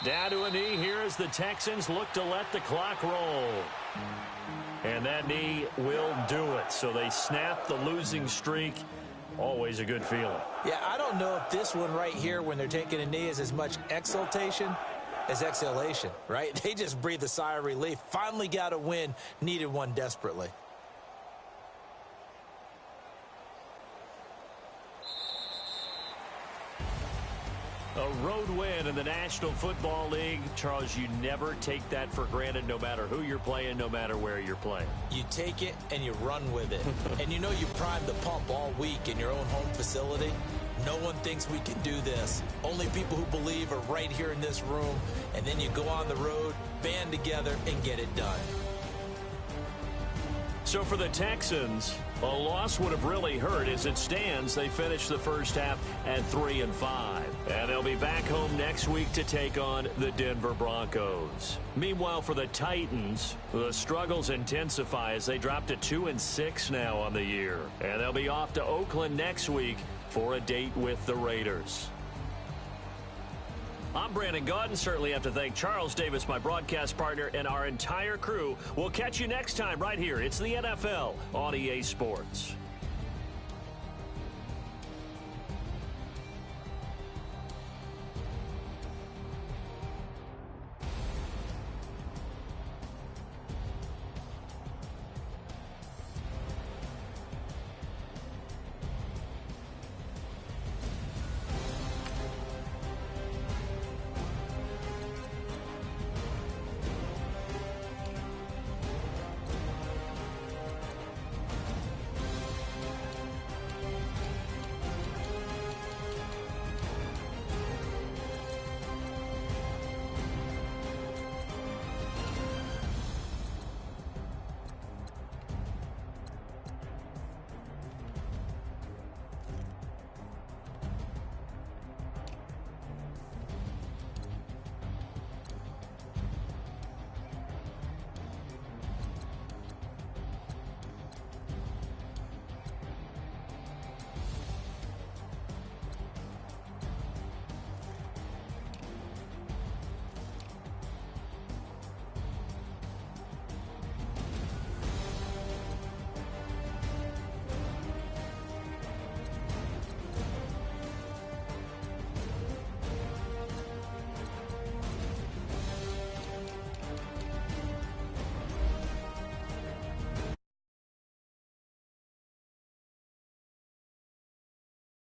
Down to a knee here as the Texans look to let the clock roll. And that knee will do it. So they snap the losing streak. Always a good feeling. Yeah, I don't know if this one right here when they're taking a knee is as much exultation as exhalation, right? They just breathe a sigh of relief. Finally got a win. Needed one desperately. A road win in the National Football League. Charles, you never take that for granted no matter who you're playing, no matter where you're playing. You take it and you run with it. And you know you primed the pump all week in your own home facility. No one thinks we can do this. Only people who believe are right here in this room. And then you go on the road, band together, and get it done. So for the Texans, a loss would have really hurt. As it stands, they finished the first half at 3-5. And they'll be back home next week to take on the Denver Broncos. Meanwhile, for the Titans, the struggles intensify as they drop to 2-6 now on the year. And they'll be off to Oakland next week for a date with the Raiders. I'm Brandon Gaudin. Certainly have to thank Charles Davis, my broadcast partner, and our entire crew. We'll catch you next time right here. It's the NFL on EA Sports.